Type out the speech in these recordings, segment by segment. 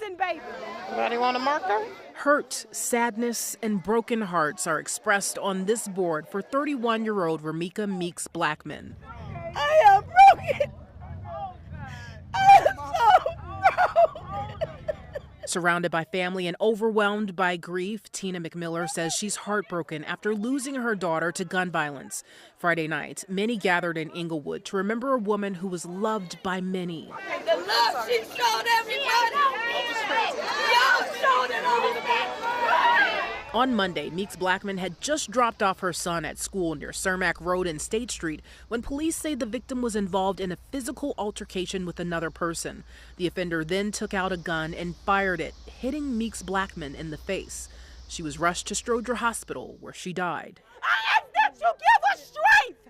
innocent baby. Anybody want a marker? Hurt, sadness, and broken hearts are expressed on this board for 31-year-old Romeca Meeks-Blackmon. I am broken. I am so broken. Surrounded by family and overwhelmed by grief, Tina McMiller says she's heartbroken after losing her daughter to gun violence. Friday night, many gathered in Inglewood to remember a woman who was loved by many. The love she showed everybody. Y'all showed it all. On Monday, Meeks-Blackmon had just dropped off her son at school near Cermak Road and State Street when police say the victim was involved in a physical altercation with another person. The offender then took out a gun and fired it, hitting Meeks-Blackmon in the face. She was rushed to Stroger Hospital, where she died. I ask that you give us strength.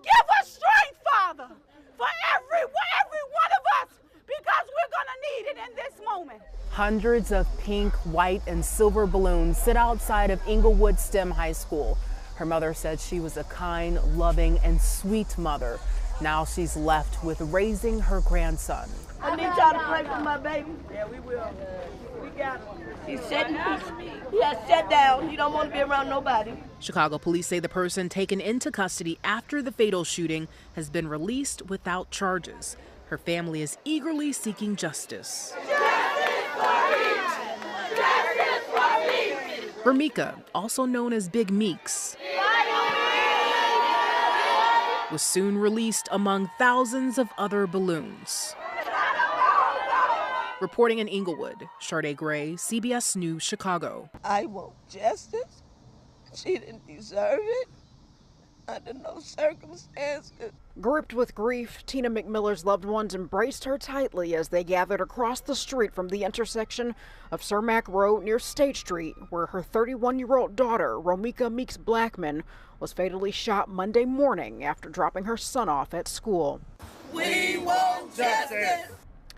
Give us strength, Father, for every one of us, because we're going to need it in this moment. Hundreds of pink, white, and silver balloons sit outside of Inglewood STEM High School. Her mother said she was a kind, loving, and sweet mother. Now she's left with raising her grandson. I need y'all to pray for my baby. Yeah, we will. We got him. He's sitting. He has sat down. He don't want to be around nobody. Chicago police say the person taken into custody after the fatal shooting has been released without charges. Her family is eagerly seeking justice. Romeca, also known as Big Meeks, was soon released among thousands of other balloons. Reporting in Inglewood, Sade Gray, CBS News, Chicago. I want justice. She didn't deserve it under no circumstances. Gripped with grief, Tina McMiller's loved ones embraced her tightly as they gathered across the street from the intersection of Cermak Road near State Street, where her 31-year-old daughter, Romeca Meeks-Blackmon, was fatally shot Monday morning after dropping her son off at school. We want justice.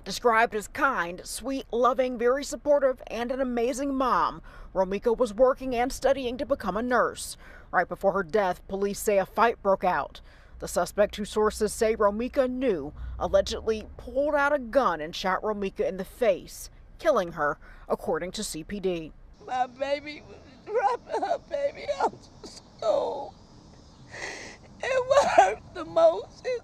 Described as kind, sweet, loving, very supportive, and an amazing mom, Romeca was working and studying to become a nurse. Right before her death, police say a fight broke out. The suspect, who sources say Romeca knew, allegedly pulled out a gun and shot Romeca in the face, killing her, according to CPD. My baby was dropping her baby out to school. And what hurt the most is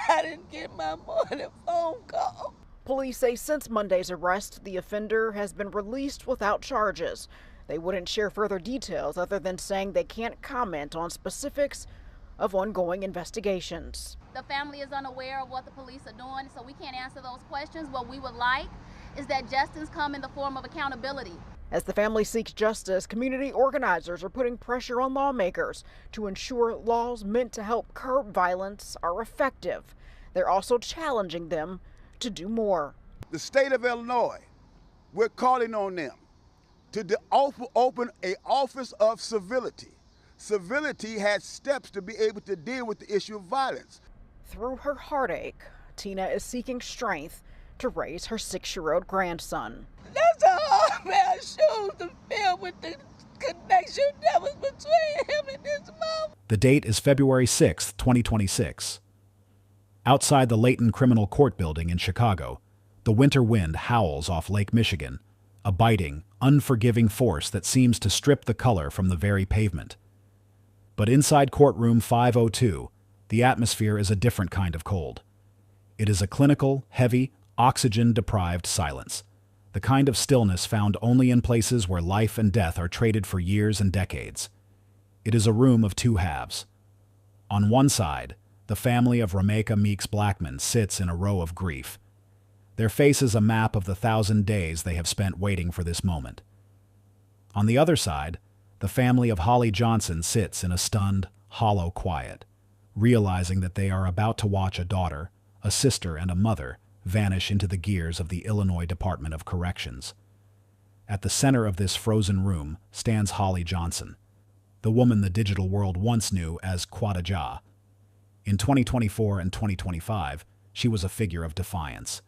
I didn't get my morning phone call. Police say since Monday's arrest, the offender has been released without charges. They wouldn't share further details other than saying they can't comment on specifics of ongoing investigations. The family is unaware of what the police are doing, so we can't answer those questions. What we would like is that justice come in the form of accountability. As the family seeks justice, community organizers are putting pressure on lawmakers to ensure laws meant to help curb violence are effective. They're also challenging them to do more. The state of Illinois, we're calling on them to open an office of civility. Civility has steps to be able to deal with the issue of violence. Through her heartache, Tina is seeking strength to raise her 6-year-old grandson. That's a hard pair of shoes to fill with the connection that was between him and his mom. The date is February 6, 2026. Outside the Layton Criminal Court building in Chicago, the winter wind howls off Lake Michigan, a biting, unforgiving force that seems to strip the color from the very pavement. But inside courtroom 502, the atmosphere is a different kind of cold. It is a clinical, heavy, oxygen-deprived silence, the kind of stillness found only in places where life and death are traded for years and decades. It is a room of two halves. On one side, the family of Romeca Meeks-Blackmon sits in a row of grief. Their face is a map of the 1,000 days they have spent waiting for this moment. On the other side, the family of Holly Johnson sits in a stunned, hollow quiet, realizing that they are about to watch a daughter, a sister, and a mother vanish into the gears of the Illinois Department of Corrections. At the center of this frozen room stands Holly Johnson, the woman the digital world once knew as Quadajah. In 2024 and 2025, she was a figure of defiance.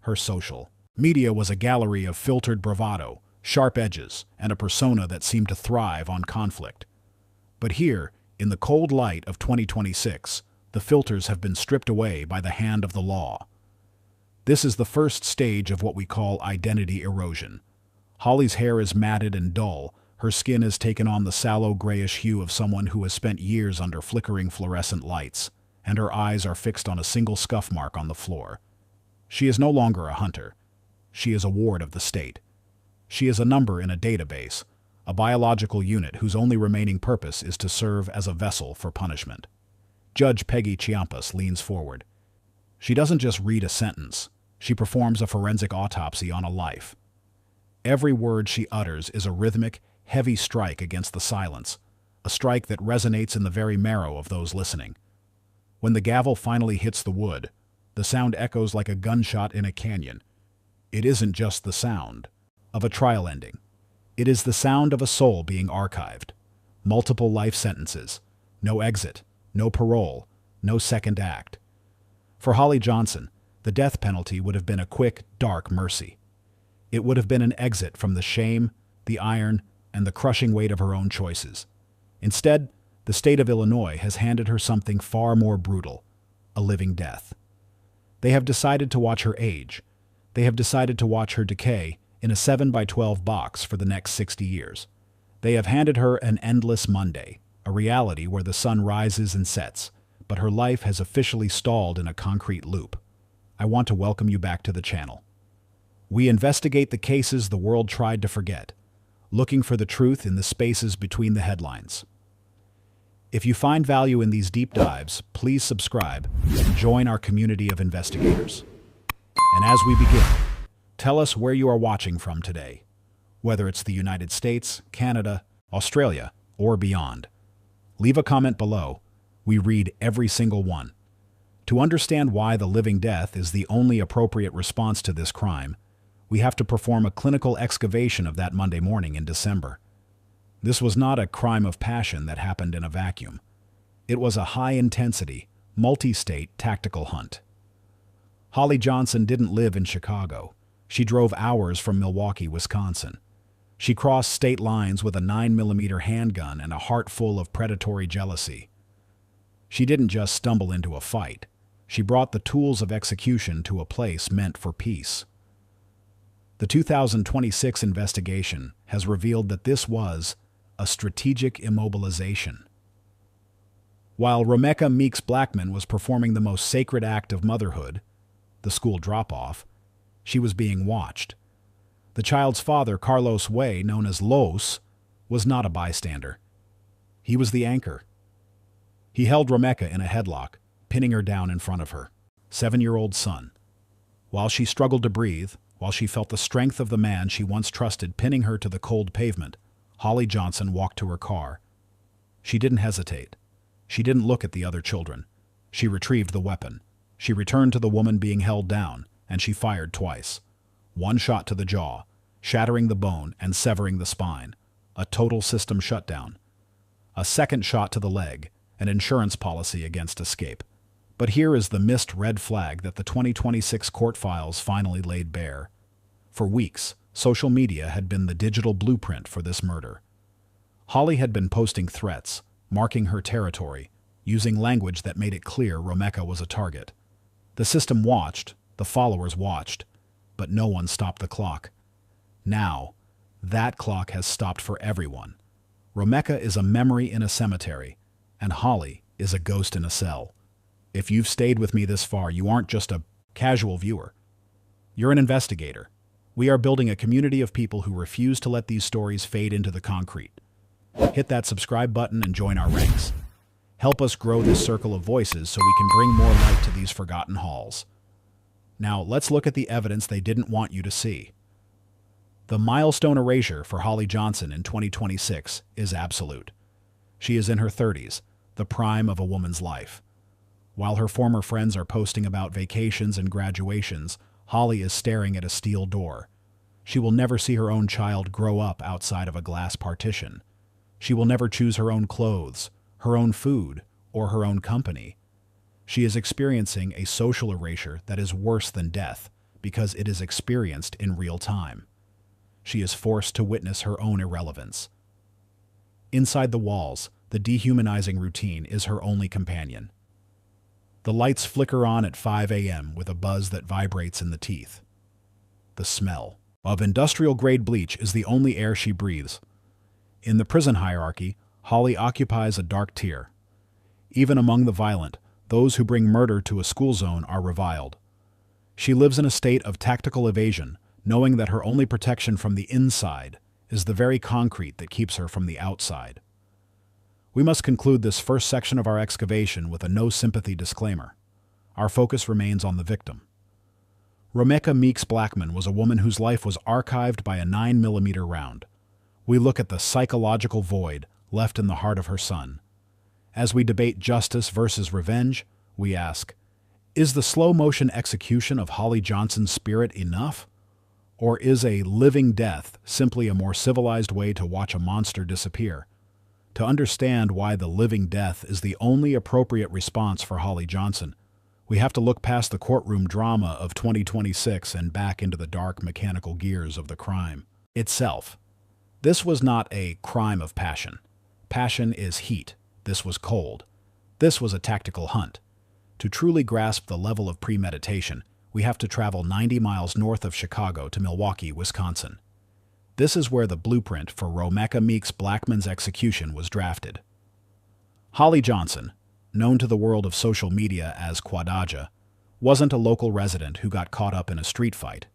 Her social media was a gallery of filtered bravado, sharp edges, and a persona that seemed to thrive on conflict. But here, in the cold light of 2026, the filters have been stripped away by the hand of the law. This is the first stage of what we call identity erosion. Holly's hair is matted and dull. Her skin has taken on the sallow grayish hue of someone who has spent years under flickering fluorescent lights, and her eyes are fixed on a single scuff mark on the floor. She is no longer a hunter. She is a ward of the state. She is a number in a database, a biological unit whose only remaining purpose is to serve as a vessel for punishment. Judge Peggy Chiampas leans forward. She doesn't just read a sentence. She performs a forensic autopsy on a life. Every word she utters is a rhythmic, heavy strike against the silence, a strike that resonates in the very marrow of those listening. When the gavel finally hits the wood, the sound echoes like a gunshot in a canyon. It isn't just the sound of a trial ending. It is the sound of a soul being archived. Multiple life sentences. No exit. No parole. No second act. For Holly Johnson, the death penalty would have been a quick, dark mercy. It would have been an exit from the shame, the iron, and the crushing weight of her own choices. Instead, the state of Illinois has handed her something far more brutal, a living death. They have decided to watch her age. They have decided to watch her decay in a 7x12 box for the next 60 years. They have handed her an endless Monday, a reality where the sun rises and sets, but her life has officially stalled in a concrete loop. I want to welcome you back to the channel. We investigate the cases the world tried to forget, looking for the truth in the spaces between the headlines. If you find value in these deep dives, please subscribe and join our community of investigators. And as we begin, tell us where you are watching from today, whether it's the United States, Canada, Australia, or beyond. Leave a comment below. We read every single one. To understand why the living death is the only appropriate response to this crime, we have to perform a clinical excavation of that Monday morning in December. This was not a crime of passion that happened in a vacuum. It was a high-intensity, multi-state tactical hunt. Holly Johnson didn't live in Chicago. She drove hours from Milwaukee, Wisconsin. She crossed state lines with a 9mm handgun and a heart full of predatory jealousy. She didn't just stumble into a fight. She brought the tools of execution to a place meant for peace. The 2026 investigation has revealed that this was a strategic immobilization. While Romeca Meeks-Blackmon was performing the most sacred act of motherhood, the school drop-off, she was being watched. The child's father, Carlos Way, known as Los, was not a bystander. He was the anchor. He held Romeca in a headlock, pinning her down in front of her 7-year-old son. While she struggled to breathe, while she felt the strength of the man she once trusted pinning her to the cold pavement, Holly Johnson walked to her car. She didn't hesitate. She didn't look at the other children. She retrieved the weapon. She returned to the woman being held down, and she fired twice. One shot to the jaw, shattering the bone and severing the spine. A total system shutdown. A second shot to the leg, an insurance policy against escape. But here is the missed red flag that the 2026 court files finally laid bare. For weeks, social media had been the digital blueprint for this murder. Holly had been posting threats, marking her territory, using language that made it clear Romeca was a target. The system watched, the followers watched, but no one stopped the clock. Now, that clock has stopped for everyone. Romeca is a memory in a cemetery, and Holly is a ghost in a cell. If you've stayed with me this far, you aren't just a casual viewer. You're an investigator. We are building a community of people who refuse to let these stories fade into the concrete. Hit that subscribe button and join our ranks. Help us grow this circle of voices so we can bring more light to these forgotten halls. Now, let's look at the evidence they didn't want you to see. The milestone erasure for Holly Johnson in 2026 is absolute. She is in her 30s, the prime of a woman's life. While her former friends are posting about vacations and graduations, Holly is staring at a steel door. She will never see her own child grow up outside of a glass partition. She will never choose her own clothes, her own food, or her own company. She is experiencing a social erasure that is worse than death because it is experienced in real time. She is forced to witness her own irrelevance. Inside the walls, the dehumanizing routine is her only companion. The lights flicker on at 5 a.m. with a buzz that vibrates in the teeth. The smell of industrial-grade bleach is the only air she breathes. In the prison hierarchy, Holly occupies a dark tier. Even among the violent, those who bring murder to a school zone are reviled. She lives in a state of tactical evasion, knowing that her only protection from the inside is the very concrete that keeps her from the outside. We must conclude this first section of our excavation with a no-sympathy disclaimer. Our focus remains on the victim. Romeca Meeks-Blackmon was a woman whose life was archived by a 9mm round. We look at the psychological void left in the heart of her son. As we debate justice versus revenge, we ask, is the slow-motion execution of Holly Johnson's spirit enough? Or is a living death simply a more civilized way to watch a monster disappear? To understand why the living death is the only appropriate response for Holly Johnson, we have to look past the courtroom drama of 2026 and back into the dark mechanical gears of the crime itself. This was not a crime of passion. Passion is heat. This was cold. This was a tactical hunt. To truly grasp the level of premeditation, we have to travel 90 miles north of Chicago to Milwaukee, Wisconsin. This is where the blueprint for Romeca Meeks-Blackmon's execution was drafted. Holly Johnson, known to the world of social media as Quadajah, wasn't a local resident who got caught up in a street fight.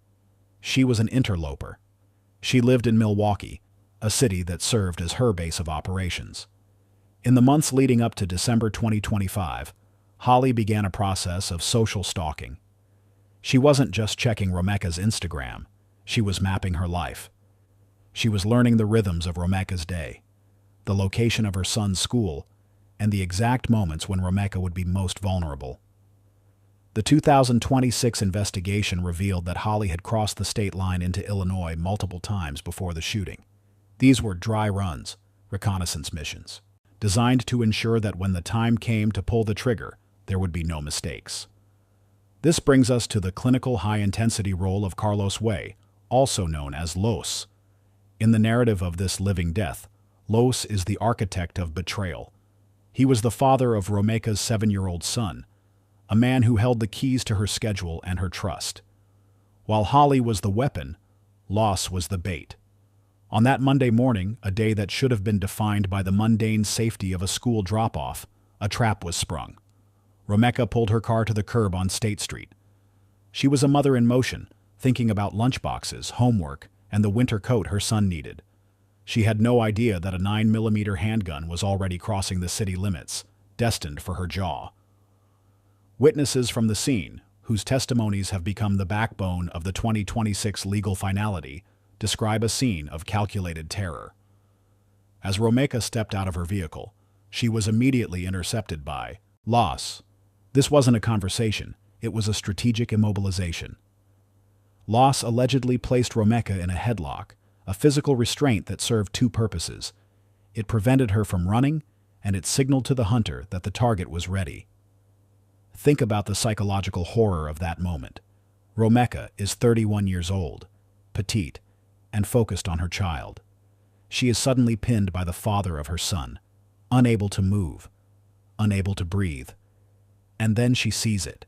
She was an interloper. She lived in Milwaukee, a city that served as her base of operations. In the months leading up to December 2025, Holly began a process of social stalking. She wasn't just checking Romeca's Instagram, she was mapping her life. She was learning the rhythms of Romeca's day, the location of her son's school, and the exact moments when Romeca would be most vulnerable. The 2026 investigation revealed that Holly had crossed the state line into Illinois multiple times before the shooting. These were dry runs, reconnaissance missions, designed to ensure that when the time came to pull the trigger, there would be no mistakes. This brings us to the clinical high-intensity role of Carlos Way, also known as Los. In the narrative of this living death, Los is the architect of betrayal. He was the father of Romeca's 7-year-old son, a man who held the keys to her schedule and her trust. While Holly was the weapon, Los was the bait. On that Monday morning, a day that should have been defined by the mundane safety of a school drop-off, a trap was sprung. Romeca pulled her car to the curb on State Street. She was a mother in motion, thinking about lunchboxes, homework, and the winter coat her son needed. She had no idea that a 9mm handgun was already crossing the city limits, destined for her jaw. Witnesses from the scene, whose testimonies have become the backbone of the 2026 legal finality, describe a scene of calculated terror. As Romeca stepped out of her vehicle, she was immediately intercepted by Los. This wasn't a conversation, it was a strategic immobilization. Los allegedly placed Romeca in a headlock, a physical restraint that served two purposes. It prevented her from running, and it signaled to the hunter that the target was ready. Think about the psychological horror of that moment. Romeca is 31 years old, petite, and focused on her child. She is suddenly pinned by the father of her son, unable to move, unable to breathe. And then she sees it.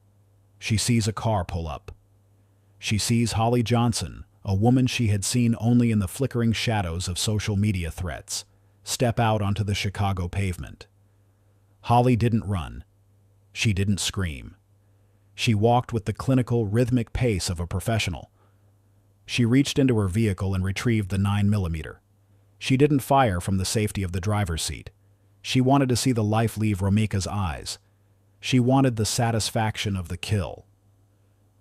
She sees a car pull up. She sees Holly Johnson, a woman she had seen only in the flickering shadows of social media threats, step out onto the Chicago pavement. Holly didn't run. She didn't scream. She walked with the clinical, rhythmic pace of a professional. She reached into her vehicle and retrieved the 9mm. She didn't fire from the safety of the driver's seat. She wanted to see the life leave Romeca's eyes. She wanted the satisfaction of the kill.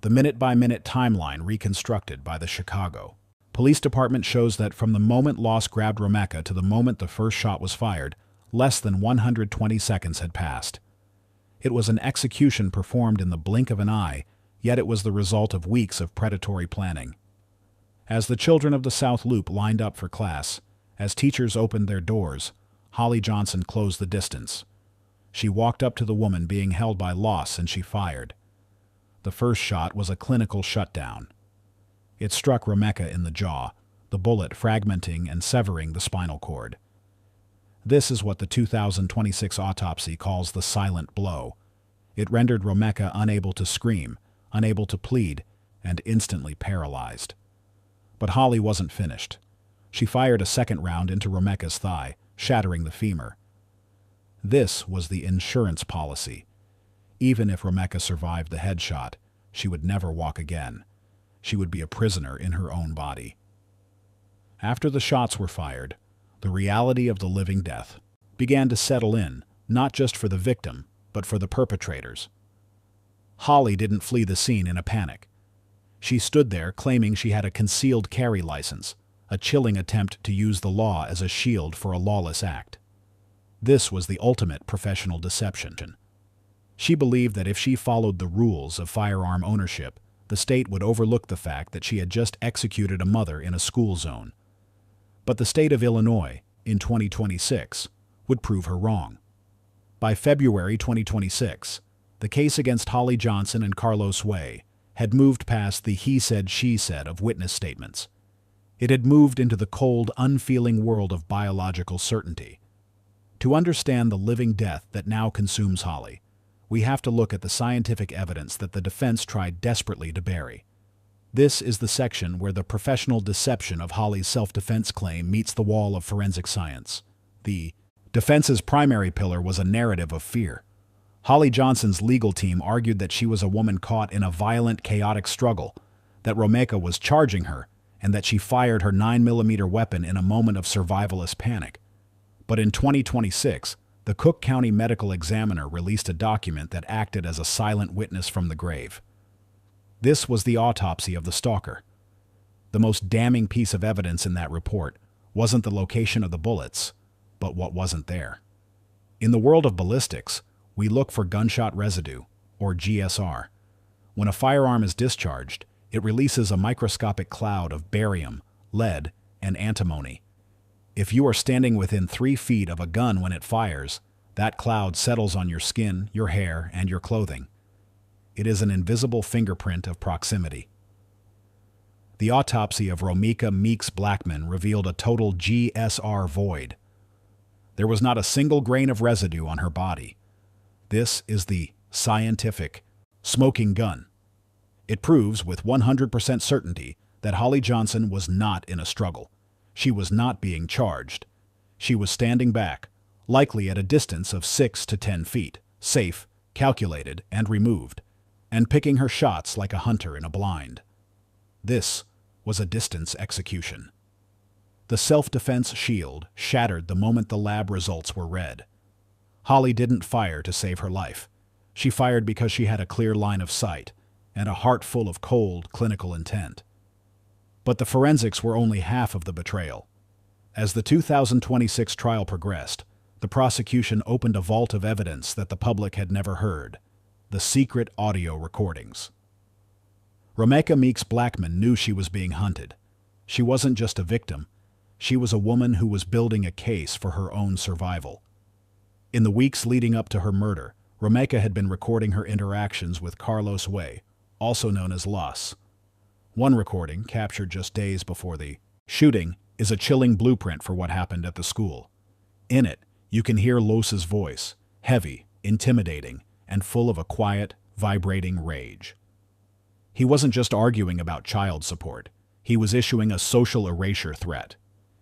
The minute-by-minute timeline reconstructed by the Chicago Police Department shows that from the moment Los grabbed Romeca to the moment the first shot was fired, less than 120 seconds had passed. It was an execution performed in the blink of an eye, yet it was the result of weeks of predatory planning. As the children of the South Loop lined up for class, as teachers opened their doors, Holly Johnson closed the distance. She walked up to the woman being held by Los and she fired. The first shot was a clinical shutdown. It struck Romeca in the jaw, the bullet fragmenting and severing the spinal cord. This is what the 2026 autopsy calls the silent blow. It rendered Romeca unable to scream, unable to plead, and instantly paralyzed. But Holly wasn't finished. She fired a second round into Romeca's thigh, shattering the femur. This was the insurance policy. Even if Romeca survived the headshot, she would never walk again. She would be a prisoner in her own body. After the shots were fired, the reality of the living death began to settle in, not just for the victim, but for the perpetrators. Holly didn't flee the scene in a panic. She stood there claiming she had a concealed carry license, a chilling attempt to use the law as a shield for a lawless act. This was the ultimate professional deception. She believed that if she followed the rules of firearm ownership, the state would overlook the fact that she had just executed a mother in a school zone. But the state of Illinois, in 2026, would prove her wrong. By February 2026, the case against Holly Johnson and Carlos Way had moved past the he said, she said of witness statements. It had moved into the cold, unfeeling world of biological certainty. To understand the living death that now consumes Holly, we have to look at the scientific evidence that the defense tried desperately to bury. This is the section where the professional deception of Holly's self-defense claim meets the wall of forensic science. The defense's primary pillar was a narrative of fear. Holly Johnson's legal team argued that she was a woman caught in a violent, chaotic struggle, that Romeca was charging her, and that she fired her 9mm weapon in a moment of survivalist panic. But in 2026, the Cook County Medical Examiner released a document that acted as a silent witness from the grave. This was the autopsy of the stalker. The most damning piece of evidence in that report wasn't the location of the bullets, but what wasn't there. In the world of ballistics, we look for gunshot residue, or GSR. When a firearm is discharged, it releases a microscopic cloud of barium, lead, and antimony. If you are standing within 3 feet of a gun when it fires, that cloud settles on your skin, your hair, and your clothing. It is an invisible fingerprint of proximity. The autopsy of Romeca Meeks-Blackmon revealed a total GSR Void. There was not a single grain of residue on her body. This is the scientific smoking gun. It proves with 100% certainty that Holly Johnson was not in a struggle. She was not being charged. She was standing back, likely at a distance of 6 to 10 feet, safe, calculated, and removed, and picking her shots like a hunter in a blind. This was a distance execution. The self-defense shield shattered the moment the lab results were read. Holly didn't fire to save her life. She fired because she had a clear line of sight and a heart full of cold, clinical intent. But the forensics were only half of the betrayal. As the 2026 trial progressed, the prosecution opened a vault of evidence that the public had never heard: the secret audio recordings. Romeca Meeks-Blackmon knew she was being hunted. She wasn't just a victim. She was a woman who was building a case for her own survival. In the weeks leading up to her murder, Romeca had been recording her interactions with Carlos Way, also known as Los. One recording, captured just days before the shooting, is a chilling blueprint for what happened at the school. In it, you can hear Los's voice, heavy, intimidating, and full of a quiet, vibrating rage. He wasn't just arguing about child support. He was issuing a social erasure threat.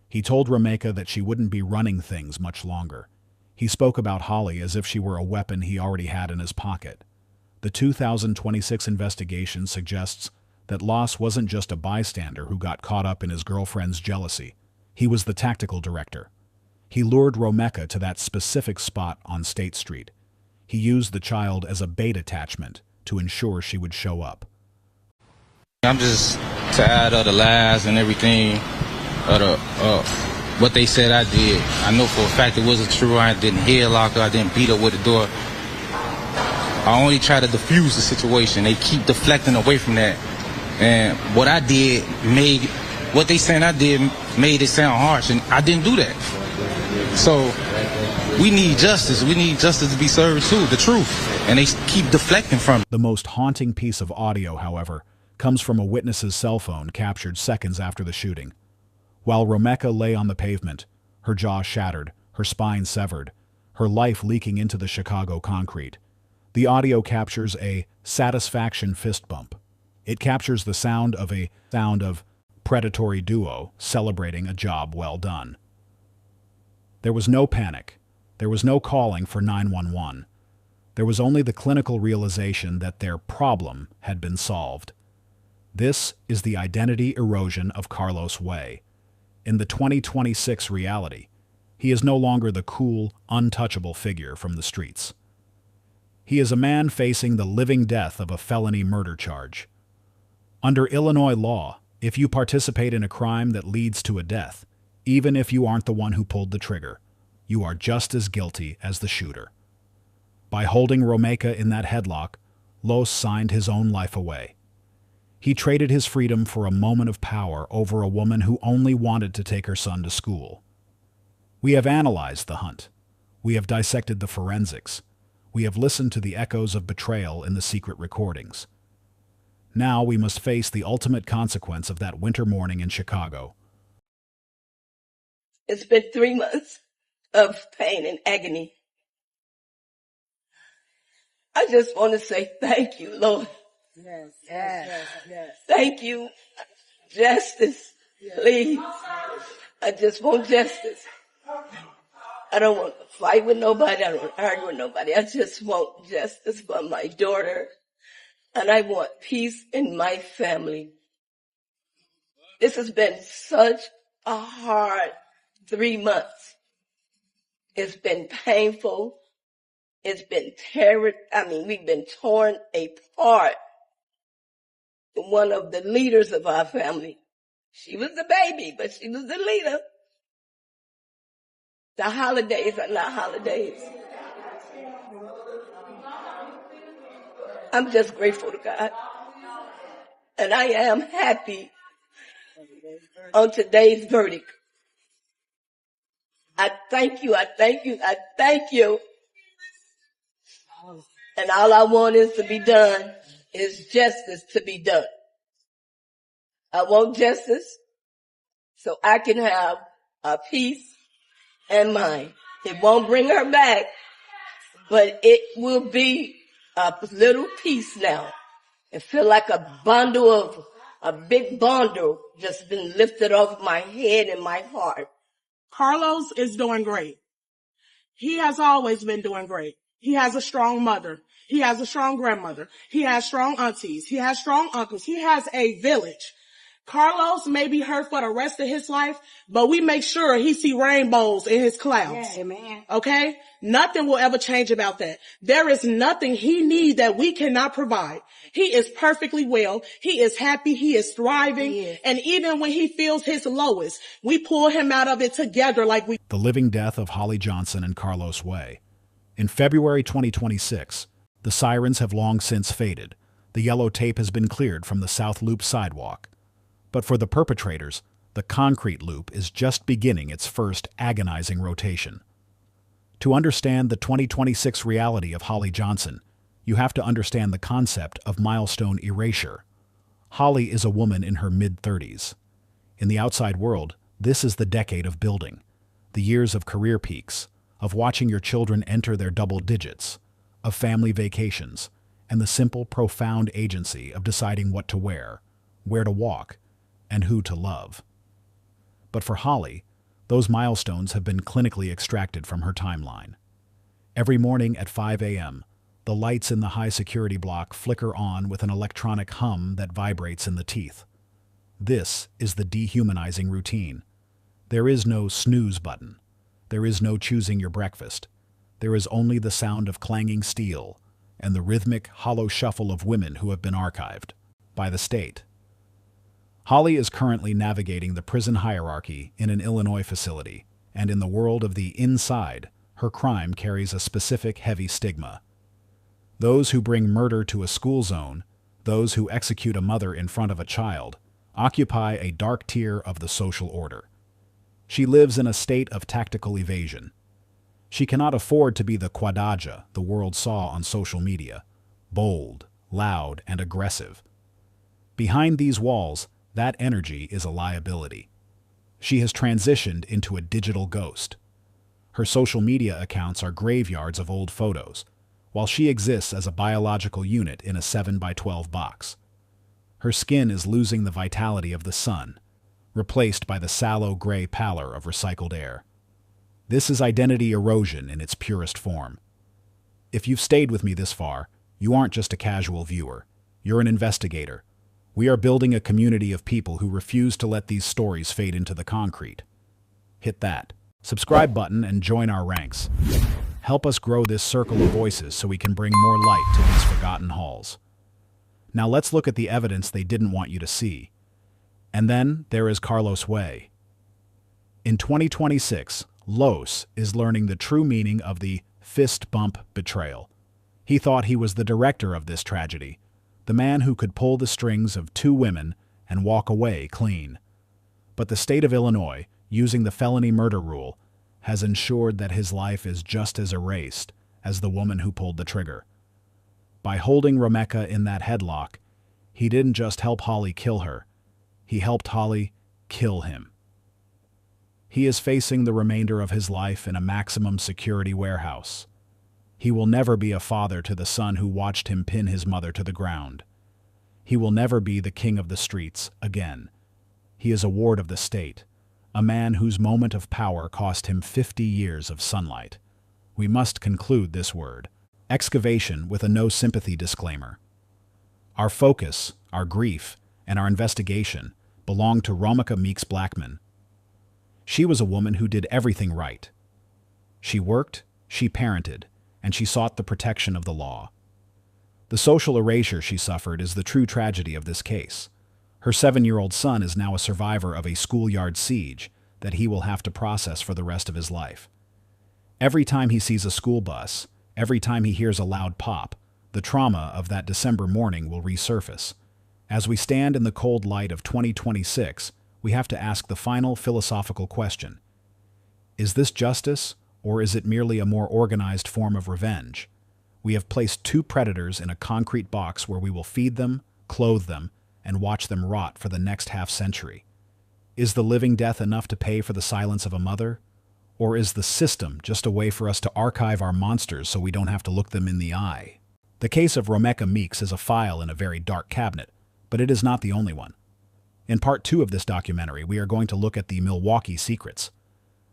He told Romeca that she wouldn't be running things much longer. He spoke about Holly as if she were a weapon he already had in his pocket. The 2026 investigation suggests that Los wasn't just a bystander who got caught up in his girlfriend's jealousy. He was the tactical director. He lured Romeca to that specific spot on State Street. He used the child as a bait attachment to ensure she would show up. I'm just tired of the lies and everything, what they said I did. I know for a fact it wasn't true. I didn't headlock her. I didn't beat her with the door. I only try to defuse the situation. They keep deflecting away from that. And what I did what they saying I did made it sound harsh, and I didn't do that. So we need justice. We need justice to be served too, the truth. And they keep deflecting from it. The most haunting piece of audio, however, comes from a witness's cell phone captured seconds after the shooting. While Romeca lay on the pavement, her jaw shattered, her spine severed, her life leaking into the Chicago concrete, The audio captures a satisfaction fist bump. It captures the sound of a predatory duo celebrating a job well done. There was no panic. There was no calling for 911. There was only the clinical realization that their problem had been solved. This is the identity erosion of Carlos Way. In the 2026 reality, he is no longer the cool, untouchable figure from the streets. He is a man facing the living death of a felony murder charge. Under Illinois law, if you participate in a crime that leads to a death, even if you aren't the one who pulled the trigger, you are just as guilty as the shooter. By holding Romeca in that headlock, Los signed his own life away. He traded his freedom for a moment of power over a woman who only wanted to take her son to school. We have analyzed the hunt. We have dissected the forensics. We have listened to the echoes of betrayal in the secret recordings. Now we must face the ultimate consequence of that winter morning in Chicago. It's been 3 months of pain and agony. I just want to say thank you, Lord. Yes. Thank you. Justice, please. I just want justice. I don't want to fight with nobody. I don't want to argue with nobody. I just want justice for my daughter. And I want peace in my family. This has been such a hard 3 months. It's been painful. It's been we've been torn apart. One of the leaders of our family, she was the baby, but she was the leader. The holidays are not holidays. I'm just grateful to God. And I am happy on today's verdict. I thank you. And all I want is to be done, is justice to be done. I want justice so I can have a peace and mind. It won't bring her back, but it will be a little peace now. It feel like a big bundle just been lifted off my head and my heart. Carlos is doing great. He has always been doing great. He has a strong mother. He has a strong grandmother. He has strong aunties. He has strong uncles. He has a village. Carlos may be hurt for the rest of his life, but we make sure he see rainbows in his clouds. Yeah, amen. Okay? Nothing will ever change about that. There is nothing he needs that we cannot provide. He is perfectly well. He is happy. He is thriving. Yes. And even when he feels his lowest, we pull him out of it together like we... The living death of Holly Johnson and Carlos Way. In February 2026, the sirens have long since faded. The yellow tape has been cleared from the South Loop sidewalk. But for the perpetrators, the concrete loop is just beginning its first agonizing rotation. To understand the 2026 reality of Holly Johnson, you have to understand the concept of Milestone Erasure. Holly is a woman in her mid-30s. In the outside world, this is the decade of building, the years of career peaks, of watching your children enter their double digits, of family vacations, and the simple, profound agency of deciding what to wear, where to walk, and who to love. But for Holly, those milestones have been clinically extracted from her timeline. Every morning at 5 a.m., the lights in the high-security block flicker on with an electronic hum that vibrates in the teeth. This is the dehumanizing routine. There is no snooze button. There is no choosing your breakfast. There is only the sound of clanging steel and the rhythmic, hollow shuffle of women who have been archived by the state. Holly is currently navigating the prison hierarchy in an Illinois facility, and in the world of the inside, her crime carries a specific heavy stigma. Those who bring murder to a school zone, those who execute a mother in front of a child, occupy a dark tier of the social order. She lives in a state of tactical evasion. She cannot afford to be the Quadajah the world saw on social media, bold, loud, and aggressive. Behind these walls, that energy is a liability. She has transitioned into a digital ghost. Her social media accounts are graveyards of old photos, while she exists as a biological unit in a 7x12 box. Her skin is losing the vitality of the sun, replaced by the sallow gray pallor of recycled air. This is identity erosion in its purest form. If you've stayed with me this far, you aren't just a casual viewer. You're an investigator. We are building a community of people who refuse to let these stories fade into the concrete. Hit that subscribe button and join our ranks. Help us grow this circle of voices so we can bring more light to these forgotten halls. Now let's look at the evidence they didn't want you to see. And then there is Carlos Way. In 2026, Los is learning the true meaning of the fist bump betrayal. He thought he was the director of this tragedy, the man who could pull the strings of two women and walk away clean. But the state of Illinois, using the felony murder rule, has ensured that his life is just as erased as the woman who pulled the trigger. By holding Romeca in that headlock, he didn't just help Holly kill her, he helped Holly kill him. He is facing the remainder of his life in a maximum security warehouse. He will never be a father to the son who watched him pin his mother to the ground. He will never be the king of the streets again. He is a ward of the state, a man whose moment of power cost him 50 years of sunlight. We must conclude this word, excavation, with a no-sympathy disclaimer. Our focus, our grief, and our investigation belong to Romeca Meeks-Blackmon. She was a woman who did everything right. She worked, she parented, and she sought the protection of the law. The social erasure she suffered is the true tragedy of this case. Her 7-year-old son is now a survivor of a schoolyard siege that he will have to process for the rest of his life. Every time he sees a school bus, every time he hears a loud pop, the trauma of that December morning will resurface. As we stand in the cold light of 2026, we have to ask the final philosophical question. Is this justice, or is it merely a more organized form of revenge? We have placed two predators in a concrete box where we will feed them, clothe them, and watch them rot for the next half-century. Is the living death enough to pay for the silence of a mother? Or is the system just a way for us to archive our monsters so we don't have to look them in the eye? The case of Romeca Meeks is a file in a very dark cabinet, but it is not the only one. In part 2 of this documentary, we are going to look at the Milwaukee secrets,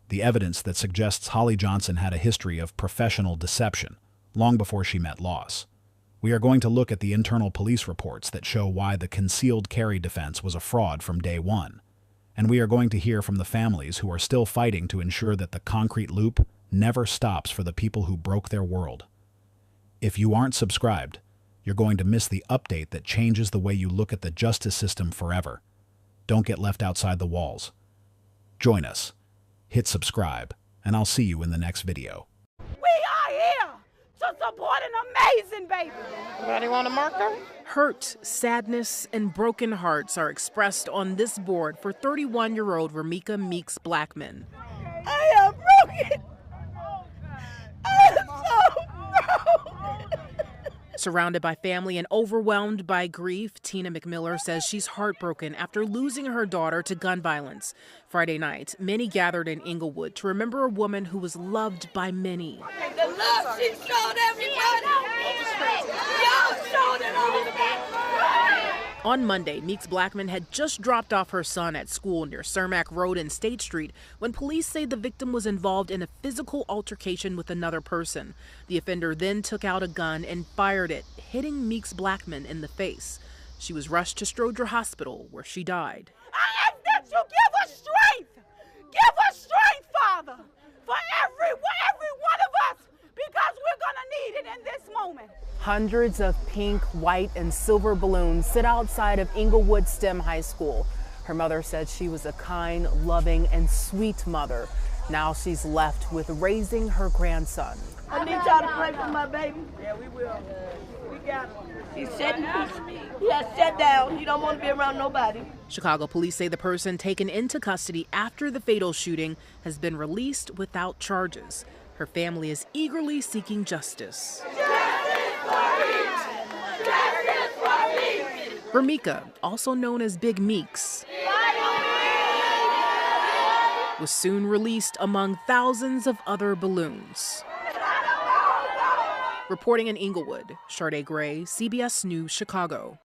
the evidence that suggests Holly Johnson had a history of professional deception long before she met Los. We are going to look at the internal police reports that show why the concealed carry defense was a fraud from day one. And we are going to hear from the families who are still fighting to ensure that the concrete loop never stops for the people who broke their world. If you aren't subscribed, you're going to miss the update that changes the way you look at the justice system forever. Don't get left outside the walls. Join us, hit subscribe, and I'll see you in the next video. We are here to support an amazing baby. Anybody want a marker? Hurt, sadness, and broken hearts are expressed on this board for 31-year-old Romeca Meeks-Blackmon. I am broken. I am so broken. Surrounded by family and overwhelmed by grief, Tina McMiller says she's heartbroken after losing her daughter to gun violence. Friday night, many gathered in Inglewood to remember a woman who was loved by many. The love she showed everybody. Y'all showed it all. On Monday, Meeks-Blackmon had just dropped off her son at school near Cermak Road and State Street when police say the victim was involved in a physical altercation with another person. The offender then took out a gun and fired it, hitting Meeks-Blackmon in the face. She was rushed to Stroger Hospital, where she died. I ask that you give us strength. Give us strength, Father, for every one of us, because we're going to need it in this moment. Hundreds of pink, white, and silver balloons sit outside of Inglewood STEM High School. Her mother said she was a kind, loving, and sweet mother. Now she's left with raising her grandson. I need y'all to pray for my baby. Yeah, we will. We got him. He's sitting. He has sat down. He don't want to be around nobody. Chicago police say the person taken into custody after the fatal shooting has been released without charges. Her family is eagerly seeking justice. Romeca, also known as Big Meeks, was soon released among thousands of other balloons. Reporting in Inglewood, Sade Gray, CBS News, Chicago.